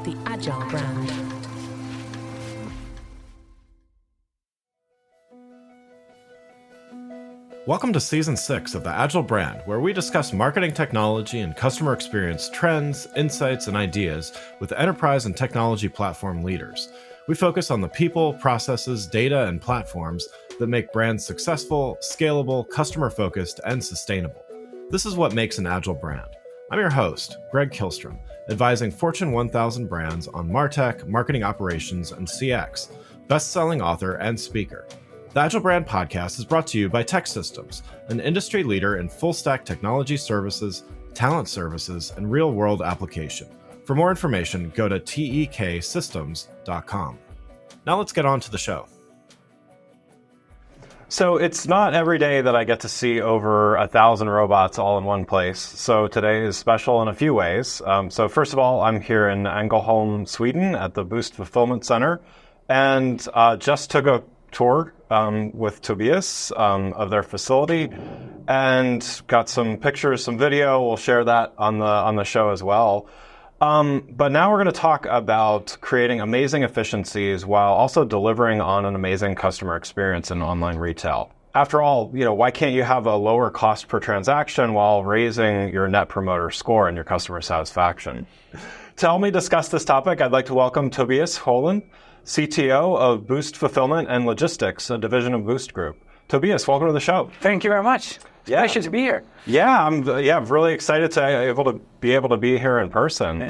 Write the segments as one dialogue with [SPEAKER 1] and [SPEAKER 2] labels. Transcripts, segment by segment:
[SPEAKER 1] the Agile brand.
[SPEAKER 2] Welcome to Season 6 of the Agile brand, where we discuss marketing technology and customer experience trends, insights, and ideas with enterprise and technology platform leaders. We focus on the people, processes, data, and platforms that make brands successful, scalable, customer-focused, and sustainable. This is what makes an Agile brand. I'm your host, Greg Kihlstrom, advising Fortune 1000 brands on MarTech, marketing operations, and CX, best-selling author and speaker. The Agile Brand Podcast is brought to you by TEKsystems, an industry leader in full-stack technology services, talent services, and real-world application. For more information, go to teksystems.com. Now let's get on to the show.
[SPEAKER 3] So it's not every day that I get to see over 1,000 robots all in one place. So today is special in a few ways. So first of all, I'm here in Ängelholm, Sweden at the Boozt Fulfillment Center, and just took a tour with Tobias of their facility and got some pictures, some video. We'll share that on the show as well. But now we're going to talk about creating amazing efficiencies while also delivering on an amazing customer experience in online retail. After all, why can't you have a lower cost per transaction while raising your net promoter score and your customer satisfaction? To help me discuss this topic, I'd like to welcome Tobias Sjölin, CTO of Boozt Fulfillment and Logistics, a division of Boozt Group. Tobias, welcome to the show.
[SPEAKER 4] Thank you very much. It's a pleasure to be here.
[SPEAKER 3] Yeah, I'm really excited to be able to be here in person.
[SPEAKER 4] Yeah.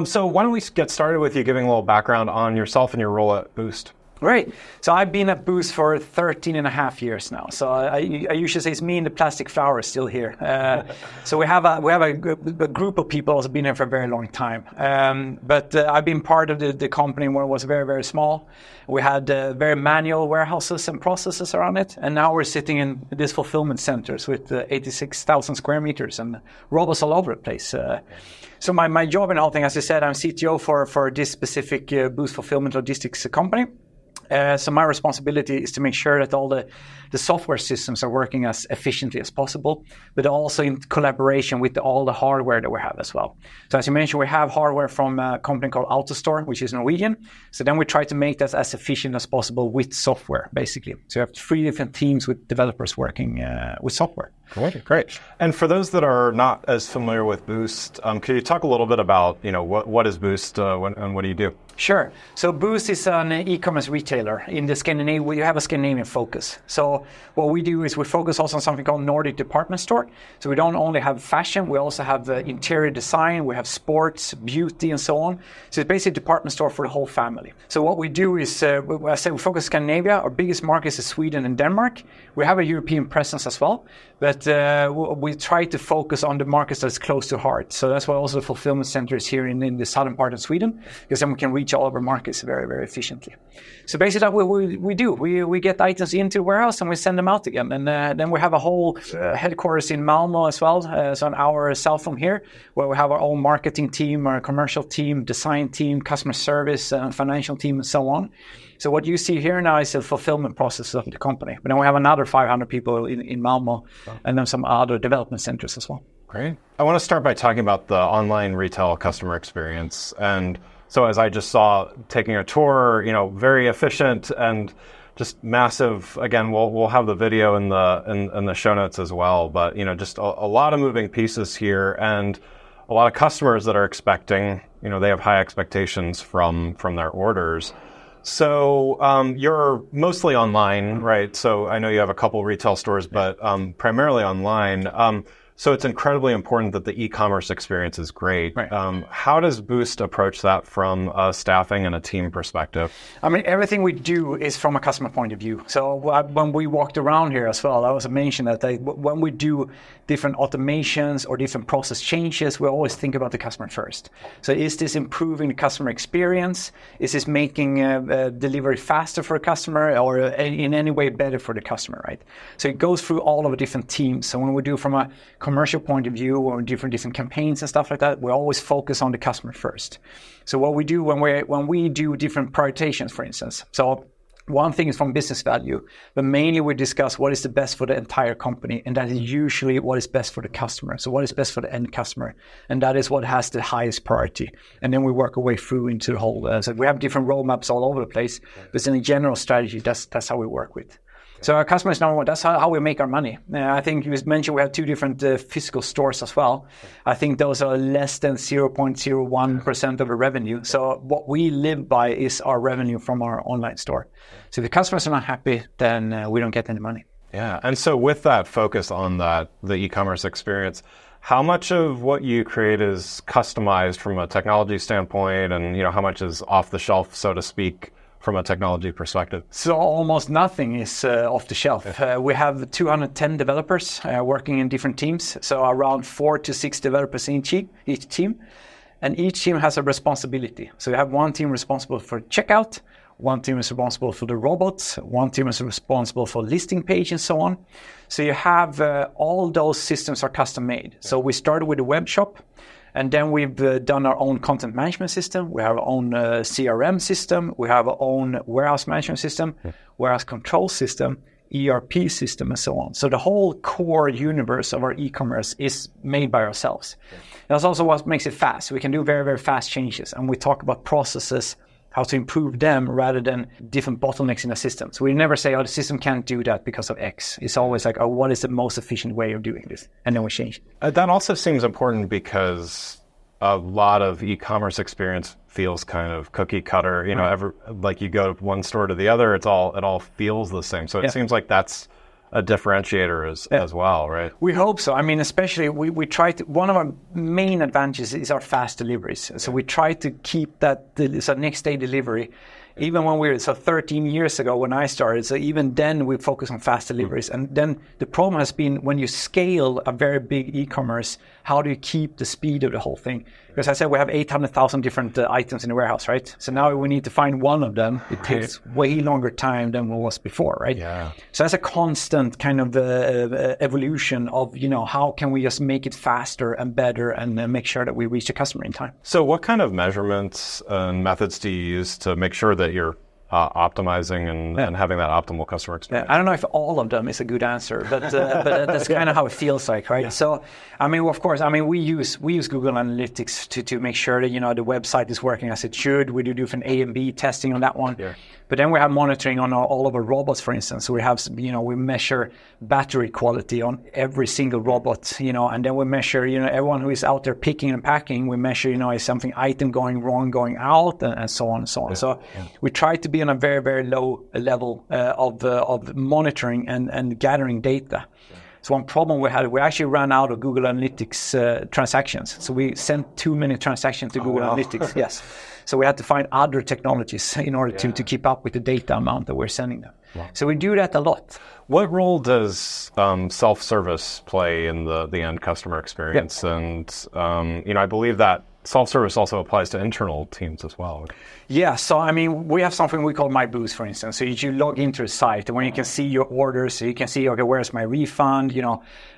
[SPEAKER 3] So why don't we get started with you giving a little background on yourself and your role at Boozt?
[SPEAKER 4] Great. So I've been at Boozt for 13 and a half years now. So I usually say it's me and the plastic flower still here. So we have a group of people who've been here for a very long time. But I've been part of the company when it was very, very small. We had very manual warehouses and processes around it. And now we're sitting in this fulfillment centers with 86,000 square meters and robots all over the place. So my job in all thing, as I said, I'm CTO for this specific Boozt Fulfillment Logistics company. So my responsibility is to make sure that all the software systems are working as efficiently as possible, but also in collaboration with all the hardware that we have as well. So as you mentioned, we have hardware from a company called AutoStore, which is Norwegian. So then we try to make that as efficient as possible with software, basically. So you have 3 different teams with developers working with software.
[SPEAKER 3] Great. And for those that are not as familiar with Boozt, could you talk a little bit about what is Boozt and what do you do?
[SPEAKER 4] Sure. So Boozt is an e-commerce retailer in the Scandinavia. We have a Scandinavian focus. So what we do is we focus also on something called Nordic department store. So we don't only have fashion, we also have the interior design, we have sports, beauty, and so on. So it's basically a department store for the whole family. So what we do is, I say we focus Scandinavia. Our biggest markets is Sweden and Denmark. We have a European presence as well, but we try to focus on the markets that's close to heart. So that's why also the fulfillment center is here in the southern part of Sweden, because then we can reach all of our markets very, very efficiently. So basically that's what we do. We get items into the warehouse and we send them out again. And then we have a whole headquarters in Malmö as well, so an hour south from here, where we have our own marketing team, our commercial team, design team, customer service, financial team, and so on. So what you see here now is the fulfillment process of the company. But then we have another 500 people in Malmö, and then some other development centers as well.
[SPEAKER 3] Great. I want to start by talking about the online retail customer experience. And so as I just saw, taking a tour, very efficient and just massive. Again, we'll have the video in the show notes as well. But just a lot of moving pieces here, and a lot of customers that are expecting. They have high expectations from their orders. So you're mostly online, right? So I know you have a couple retail stores, but primarily online. So it's incredibly important that the e-commerce experience is great.
[SPEAKER 4] Right.
[SPEAKER 3] How does Boozt approach that from a staffing and a team perspective?
[SPEAKER 4] I mean, everything we do is from a customer point of view. So when we walked around here as well, I also mentioned that when we do different automations or different process changes, we always think about the customer first. So is this improving the customer experience? Is this making delivery faster for a customer or in any way better for the customer, right? So it goes through all of the different teams. So when we do from a commercial point of view or different campaigns and stuff like that, we always focus on the customer first. So what we do when we do different prioritizations, for instance. So One thing is from business value, but mainly we discuss what is the best for the entire company, and that is usually what is best for the customer. So what is best for the end customer, and that is what has the highest priority. And then we work our way through into the whole. So we have different roadmaps all over the place, but in a general strategy, that's how we work with. So our customers know that's how we make our money. I think you mentioned we have 2 different physical stores as well. I think those are less than 0.01% of the revenue. So what we live by is our revenue from our online store. So if the customers are not happy, then we don't get any money.
[SPEAKER 3] Yeah, and so with that focus on the e-commerce experience, how much of what you create is customized from a technology standpoint, and how much is off the shelf, so to speak, from a technology perspective?
[SPEAKER 4] So almost nothing is off the shelf. We have 210 developers working in different teams, so around 4 to 6 developers in each team, and each team has a responsibility. So you have one team responsible for checkout, one team is responsible for the robots, one team is responsible for listing page and so on. So you have all those systems are custom made. So we started with a web shop, and then we've done our own content management system. We have our own CRM system. We have our own warehouse management system, warehouse control system, ERP system, and so on. So the whole core universe of our e-commerce is made by ourselves. That's also what makes it fast. We can do very, very fast changes, and we talk about processes, how to improve them rather than different bottlenecks in the system. So we never say, the system can't do that because of X. It's always like, what is the most efficient way of doing this? And then we change it.
[SPEAKER 3] That also seems important because a lot of e-commerce experience feels kind of cookie cutter. Like you go one store to the other, it all feels the same. So it seems like that's a differentiator as well, right?
[SPEAKER 4] We hope so. I mean, especially we try to, one of our main advantages is our fast deliveries. So we try to keep that, so next day delivery. Even when 13 years ago when I started, so even then we focus on fast deliveries. And then the problem has been when you scale a very big e-commerce, how do you keep the speed of the whole thing? Because I said we have 800,000 different items in the warehouse, right? So now we need to find one of them. It takes way longer time than what was before, right?
[SPEAKER 3] Yeah.
[SPEAKER 4] So that's a constant kind of evolution of, how can we just make it faster and better and make sure that we reach the customer in time.
[SPEAKER 3] So what kind of measurements and methods do you use to make sure that you're optimizing and having that optimal customer experience?
[SPEAKER 4] I don't know if all of them is a good answer, but that's kind of how it feels like, right? Yeah. So, I mean, of course, we use Google Analytics to make sure that, the website is working as it should. We do different A and B testing on that one. Yeah. But then we have monitoring on all of our robots, for instance. So we have, we measure battery quality on every single robot, and then we measure, everyone who is out there picking and packing, we measure, is something item going wrong, going out, and so on and so on. Yeah. So we try to be on a very, very low level of monitoring and gathering data. Yeah. So one problem we had, we actually ran out of Google Analytics transactions. So we sent too many transactions to Google Analytics, yes. So we had to find other technologies in order to keep up with the data amount that we're sending them. Wow. So we do that a lot.
[SPEAKER 3] What role does self-service play in the end customer experience? Yep. And, I believe that self-service also applies to internal teams as well.
[SPEAKER 4] Yeah, so we have something we call My Boozt, for instance. So you log into a site and when you can see your orders, so you can see, okay, where's my refund,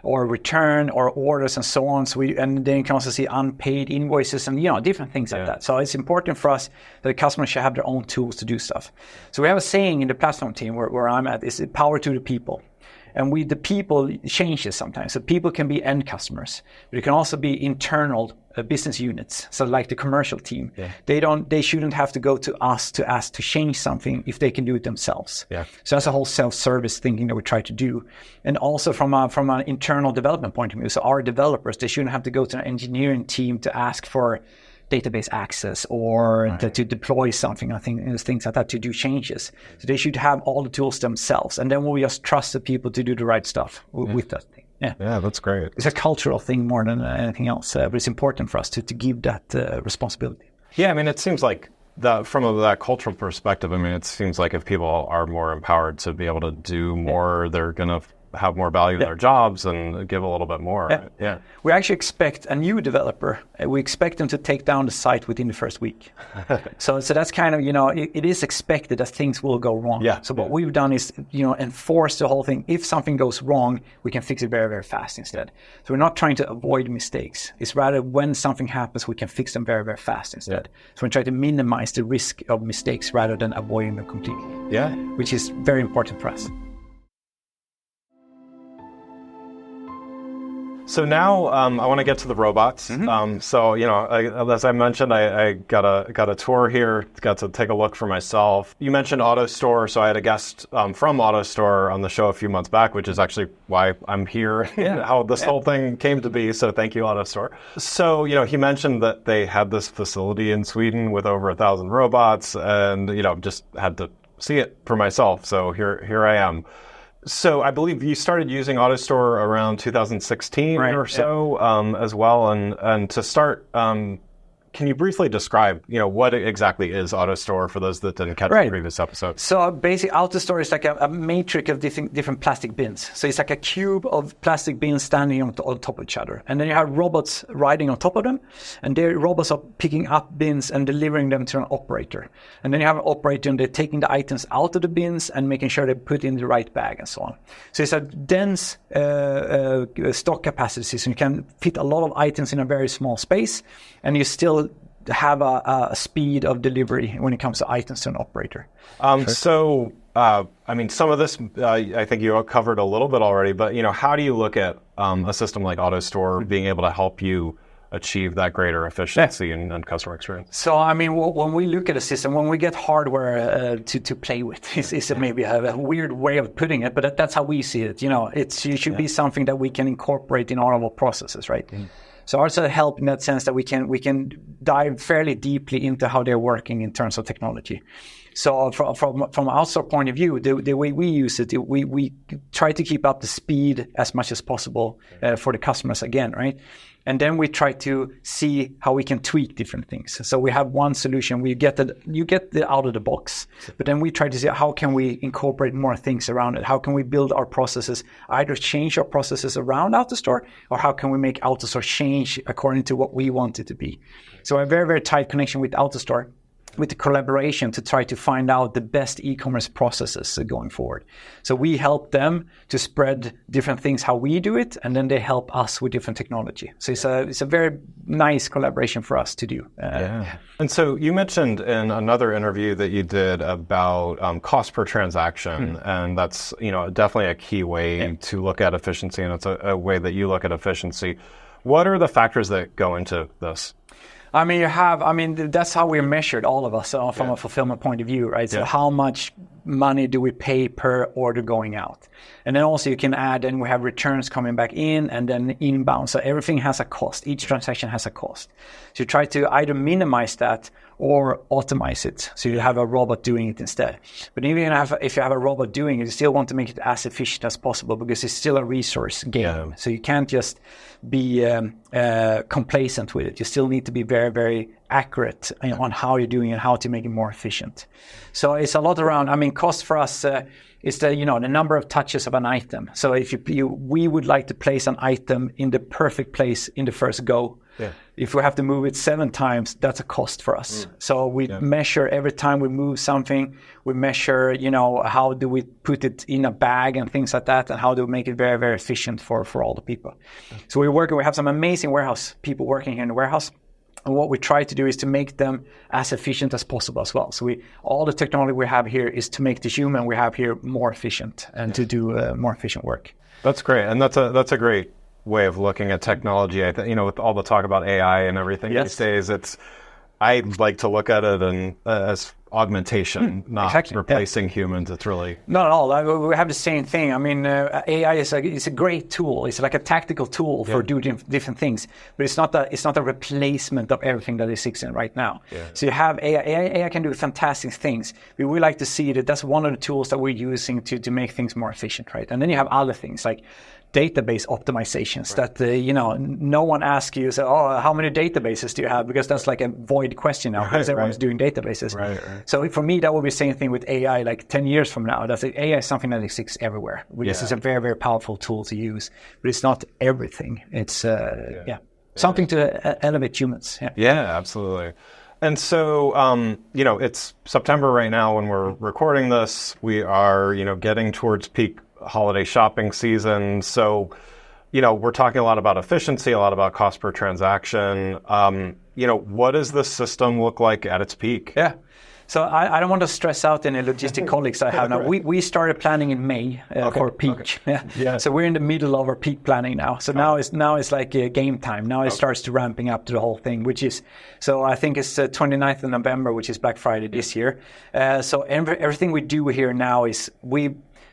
[SPEAKER 4] or return or orders and so on. And then you can also see unpaid invoices and, different things like that. So it's important for us that the customers should have their own tools to do stuff. So we have a saying in the platform team where I'm at, is power to the people. And the people changes sometimes. So people can be end customers, but it can also be internal business units. So like the commercial team, they shouldn't have to go to us to ask to change something if they can do it themselves. Yeah. So that's a whole self-service thinking that we try to do. And also from an internal development point of view, so our developers, they shouldn't have to go to an engineering team to ask for database access or to deploy something, I think, things like that, to do changes. So they should have all the tools themselves. And then we just trust the people to do the right stuff with that thing.
[SPEAKER 3] Yeah, that's great.
[SPEAKER 4] It's a cultural thing more than anything else, but it's important for us to give that responsibility.
[SPEAKER 3] Yeah, it seems like from that cultural perspective, it seems like if people are more empowered to be able to do more, they're going to have more value in their jobs and give a little bit more. Yeah.
[SPEAKER 4] We actually expect a new developer, we expect them to take down the site within the first week. so that's kind of, it is expected that things will go wrong.
[SPEAKER 3] Yeah.
[SPEAKER 4] So what we've done is, enforce the whole thing. If something goes wrong, we can fix it very, very fast instead. So we're not trying to avoid mistakes. It's rather when something happens, we can fix them very, very fast instead. So we try to minimize the risk of mistakes rather than avoiding them completely.
[SPEAKER 3] Yeah.
[SPEAKER 4] Which is very important for us.
[SPEAKER 3] So now I want to get to the robots. So as I mentioned, I got a tour here, got to take a look for myself. You mentioned AutoStore, so I had a guest from AutoStore on the show a few months back, which is actually why I'm here, how this whole thing came to be. So thank you, AutoStore. So he mentioned that they had this facility in Sweden with over 1,000 robots, and just had to see it for myself. So here I am. So I believe you started using AutoStore around 2016 or so as well. And to start, can you briefly describe, what exactly is AutoStore for those that didn't catch the previous episode?
[SPEAKER 4] So basically, AutoStore is like a matrix of different plastic bins. So it's like a cube of plastic bins standing on top of each other. And then you have robots riding on top of them. And their robots are picking up bins and delivering them to an operator. And then you have an operator and they're taking the items out of the bins and making sure they put in the right bag and so on. So it's a dense stock capacity system. You can fit a lot of items in a very small space, and you still have a speed of delivery when it comes to items to an operator.
[SPEAKER 3] So, some of this, I think you covered a little bit already, but, how do you look at a system like AutoStore being able to help you achieve that greater efficiency and customer experience? So,
[SPEAKER 4] when we look at a system, when we get hardware to play with, is maybe a weird way of putting it, but that's how we see it. It should be something that we can incorporate in all of our processes, right? So also help in that sense that we can dive fairly deeply into how they're working in terms of technology. So from an AutoStore point of view, the way we use it, we try to keep up the speed as much as possible for the customers again, right? And then we try to see how we can tweak different things. So we have one solution. You get the out of the box, but then we try to see how can we incorporate more things around it. How can we build our processes, either change our processes around AutoStore, or how can we make AutoStore change according to what we want it to be. So a very, very tight connection with AutoStore, with the collaboration to try to find out the best e-commerce processes going forward. So we help them to spread different things, how we do it, and then they help us with different technology. So it's a very nice collaboration for us to do.
[SPEAKER 3] And so you mentioned in another interview that you did about cost per transaction, and that's definitely a key way to look at efficiency, and it's a way that you look at efficiency. What are the factors that go into this?
[SPEAKER 4] That's how we're measured, all of us, from a fulfillment point of view, right? So how much money do we pay per order going out? And then also you can add, and we have returns coming back in and then inbound. So everything has a cost. Each transaction has a cost. So you try to either minimize that or automate it. So you have a robot doing it instead. But even if you have a robot doing it, you still want to make it as efficient as possible because it's still a resource game. Yeah. So you can't just be complacent with it. You still need to be very, very accurate on how you're doing it, how to make it more efficient. So it's a lot around, cost for us is the number of touches of an item. So if we would like to place an item in the perfect place in the first go. Yeah. If we have to move it 7 times, that's a cost for us. So we measure every time we move something. We measure, how do we put it in a bag and things like that, and how do we make it very, very efficient for all the people. So we have some amazing warehouse people working here in the warehouse. And what we try to do is to make them as efficient as possible as well. So all the technology we have here is to make the human we have here more efficient and to do more efficient work.
[SPEAKER 3] That's great, and that's a great way of looking at technology. I think with all the talk about AI and everything these days, I like to look at it as augmentation, not replacing humans. It's really
[SPEAKER 4] not at all. We have the same thing. AI is a great tool. It's like a tactical tool for doing different things, but it's not a replacement of everything that exists right now. Yeah. So you have AI. AI can do fantastic things. We would like to see that's one of the tools that we're using to make things more efficient, right? And then you have other things like database optimizations that, no one asks you, so, how many databases do you have? Because that's like a void question now, because everyone's doing databases.
[SPEAKER 2] Right.
[SPEAKER 4] So for me, that will be the same thing with AI, like 10 years from now. AI is something that exists everywhere. This is a very, very powerful tool to use, but it's not everything. It's, something to elevate humans.
[SPEAKER 3] Yeah, absolutely. And so, it's September right now when we're recording this. We are, getting towards peak holiday shopping season. So, we're talking a lot about efficiency, a lot about cost per transaction. What does the system look like at its peak?
[SPEAKER 4] Yeah. So I don't want to stress out any logistic colleagues I have now. We started planning in May for peak. Okay. Yeah. So we're in the middle of our peak planning now. So now it's like game time. Now it starts to ramping up to the whole thing, so I think it's 29th of November, which is Black Friday this year. So everything we do here now is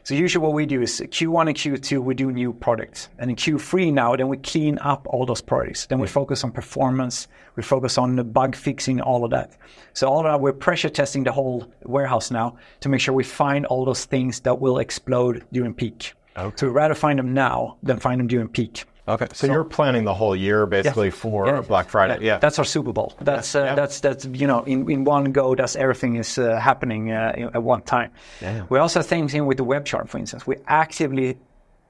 [SPEAKER 4] So usually what we do is Q1 and Q2, we do new products. And in Q3 now, then we clean up all those products. Then we focus on performance. We focus on the bug fixing, all of that. So all of that, we're pressure testing the whole warehouse now to make sure we find all those things that will explode during peak. Okay. So we'd rather find them now than find them during peak.
[SPEAKER 3] Okay, so you're planning the whole year basically for Black Friday. Yeah,
[SPEAKER 4] that's our Super Bowl. That's in one go. That's everything is happening at one time. Yeah. We also have things in with the web shop, for instance. We're actively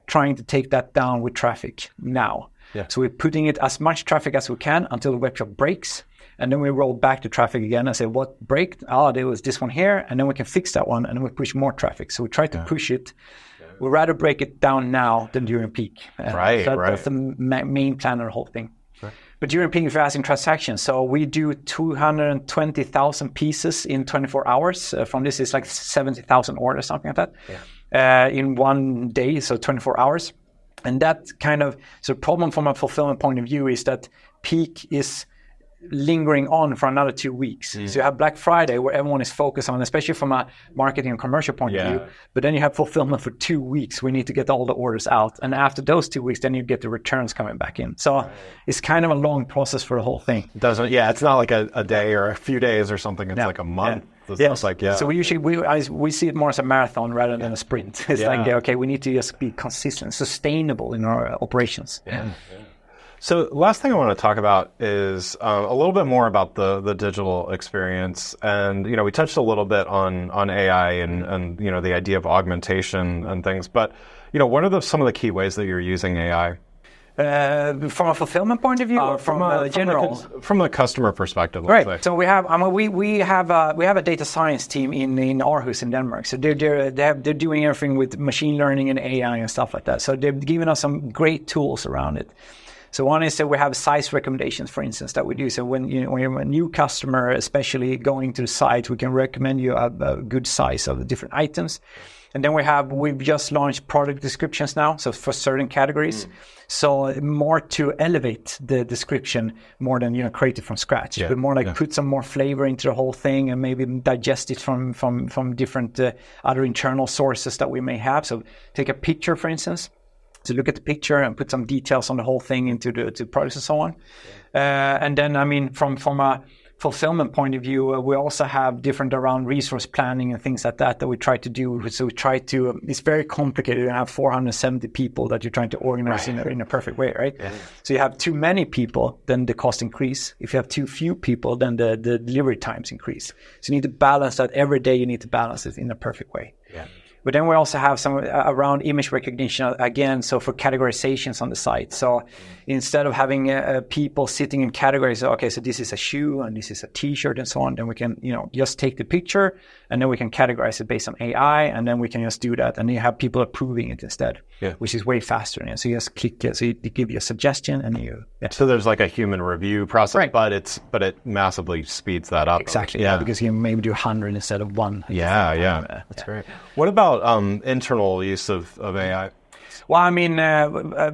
[SPEAKER 4] trying to take that down with traffic now. Yeah. So we're putting it as much traffic as we can until the web shop breaks. And then we roll back to traffic again and say, what braked? There was this one here. And then we can fix that one. And then we push more traffic. So we try to push it. We'd rather break it down now than during peak. That's the main plan of the whole thing. Right. But during peak, if you're asking transactions, so we do 220,000 pieces in 24 hours. From this, it's like 70,000 orders, something like that, in one day, so 24 hours. And that so the problem from a fulfillment point of view is that peak is lingering on for another 2 weeks. So you have Black Friday where everyone is focused on, especially from a marketing and commercial point of view, but then you have fulfillment for 2 weeks. We need to get all the orders out. And after those 2 weeks, then you get the returns coming back in. So it's kind of a long process for the whole thing.
[SPEAKER 3] It's not like a day or a few days or something. It's like a month.
[SPEAKER 4] So we usually, we see it more as a marathon rather than a sprint. It's like, okay, we need to just be consistent, sustainable in our operations.
[SPEAKER 3] Yeah. So last thing I want to talk about is a little bit more about the digital experience. And, we touched a little bit on AI and the idea of augmentation and things. But, what are some of the key ways that you're using AI?
[SPEAKER 4] From a fulfillment point of view, or from a general?
[SPEAKER 3] From the customer perspective, let's say.
[SPEAKER 4] So we have, we have a data science team in Aarhus in Denmark. So they're doing everything with machine learning and AI and stuff like that. So they've given us some great tools around it. So one is that we have size recommendations, for instance, that we do. So when you're a new customer, especially going to the site, we can recommend you a good size of the different items. And then we've just launched product descriptions now, so for certain categories. So more to elevate the description more than create it from scratch, but more like put some more flavor into the whole thing and maybe digest it from different other internal sources that we may have. So take a picture, for instance. To look at the picture and put some details on the whole thing into the products and so on. And then, from a fulfillment point of view, we also have different around resource planning and things like that we try to do. So we try to, it's very complicated. You have 470 people that you're trying to organize in a perfect way, right? Yeah. So you have too many people, then the cost increase. If you have too few people, then the delivery times increase. So you need to balance that every day. You need to balance it in a perfect way. Yeah. But then we also have some around image recognition again, so for categorizations on the site. So instead of having people sitting in categories, okay, so this is a shoe and this is a t-shirt and so on, then we can, just take the picture and then we can categorize it based on AI and then we can just do that. And you have people approving it instead, which is way faster. So you just click it, so you give you a suggestion and you... Yeah.
[SPEAKER 3] So there's like a human review process, but it massively speeds that up.
[SPEAKER 4] Exactly, because you maybe do 100 instead of one.
[SPEAKER 3] That's great. What about internal use of AI?
[SPEAKER 4] Well,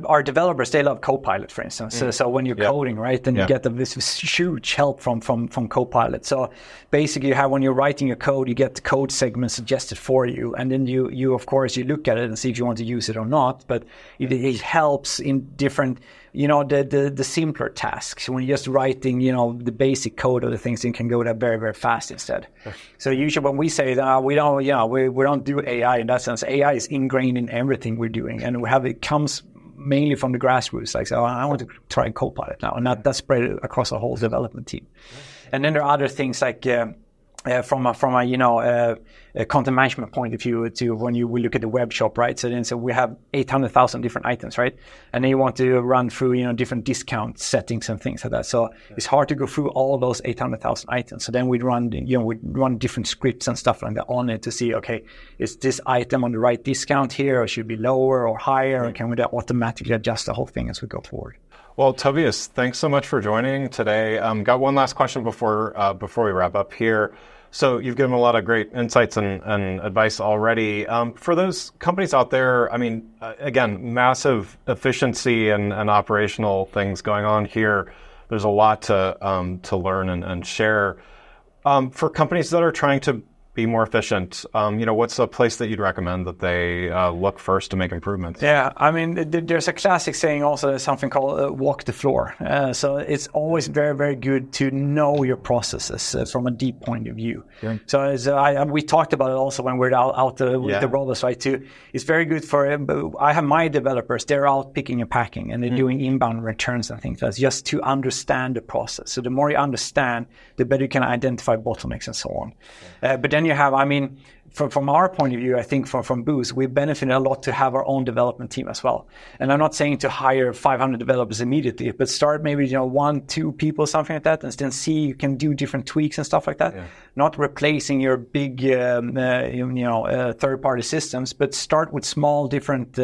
[SPEAKER 4] our developers, they love Copilot, for instance. So when you're coding, right, then you get this huge help from Copilot. So basically, when you're writing your code, you get the code segment suggested for you. And then you of course, you look at it and see if you want to use it or not. But it helps in different... the simpler tasks. When you're just writing, the basic code of the things, you can go there very, very fast instead. So usually when we say that we don't do AI in that sense, AI is ingrained in everything we're doing, and it comes mainly from the grassroots, like, so I want to try Copilot now, and that's spread across a whole development team. And then there are other things like from a content management point of view, to when we look at the web shop, right? So we have 800,000 different items, right? And then you want to run through different discount settings and things like that. So it's hard to go through all those 800,000 items. So then we'd run different scripts and stuff like that on it to see, okay, is this item on the right discount here, or should it be lower or higher, or can we automatically adjust the whole thing as we go forward?
[SPEAKER 3] Well, Tobias, thanks so much for joining today. Got one last question before we wrap up here. So you've given a lot of great insights and advice already. For those companies out there, I mean, again, massive efficiency and operational things going on here. There's a lot to learn and share. For companies that are trying to be more efficient, what's a place that you'd recommend that they look first to make improvements?
[SPEAKER 4] Yeah, I mean, there's a classic saying also, there's something called walk the floor. So it's always very, very good to know your processes from a deep point of view. Yeah. So we talked about it also when we're out with the rollers, right? Too, it's very good I have my developers, they're out picking and packing, and they're doing inbound returns and things like that, just to understand the process. So the more you understand, the better you can identify bottlenecks and so on. But then you have, I mean, from our point of view, I think from Boozt, we benefited a lot to have our own development team as well. And I'm not saying to hire 500 developers immediately, but start maybe 1, 2 people, something like that, and then see you can do different tweaks and stuff like that. Yeah. Not replacing your big, third-party systems, but start with small different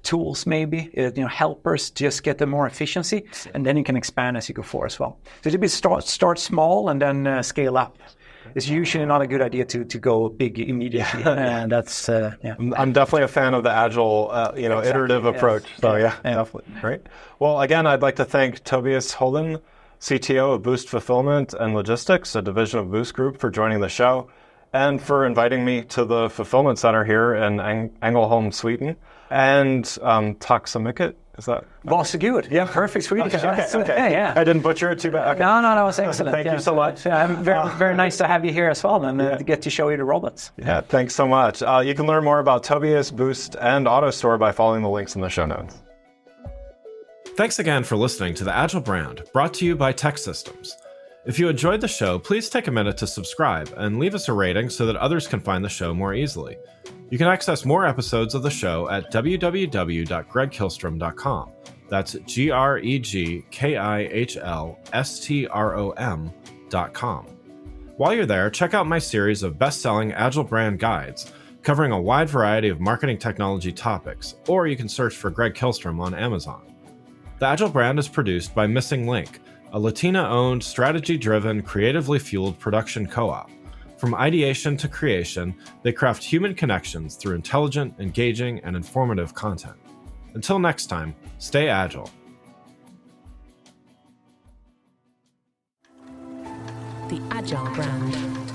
[SPEAKER 4] tools, maybe helpers, just get them more efficiency, and then you can expand as you go forward as well. So it'll be start small and then scale up. It's usually not a good idea to go big immediately, and that's
[SPEAKER 3] I'm definitely a fan of the agile, exactly, iterative approach. So definitely. Great. Well, again, I'd like to thank Tobias Sjölin, CTO of Boozt Fulfillment and Logistics, a division of Boozt Group, for joining the show, and for inviting me to the Fulfillment Center here in Ängelholm, Sweden. And tack så mycket. Is that?
[SPEAKER 4] Varsågod. Yeah, perfect Swedish.
[SPEAKER 3] Okay.
[SPEAKER 4] Yeah.
[SPEAKER 3] I didn't butcher it too bad. Okay.
[SPEAKER 4] No, that was excellent.
[SPEAKER 3] Thank you so much.
[SPEAKER 4] Very, very nice to have you here as well, and to get to show you the robots.
[SPEAKER 3] Yeah, thanks so much. You can learn more about Tobias, Boozt, and AutoStore by following the links in the show notes.
[SPEAKER 2] Thanks again for listening to the Agile Brand, brought to you by Tech Systems. If you enjoyed the show, please take a minute to subscribe and leave us a rating so that others can find the show more easily. You can access more episodes of the show at www.gregkihlstrom.com. That's GregKihlstrom.com. While you're there, check out my series of best-selling Agile Brand guides, covering a wide variety of marketing technology topics, or you can search for Greg Kihlstrom on Amazon. The Agile Brand is produced by Missing Link, a Latina-owned, strategy-driven, creatively fueled production co-op. From ideation to creation, they craft human connections through intelligent, engaging, and informative content. Until next time, stay agile.
[SPEAKER 1] The Agile Brand.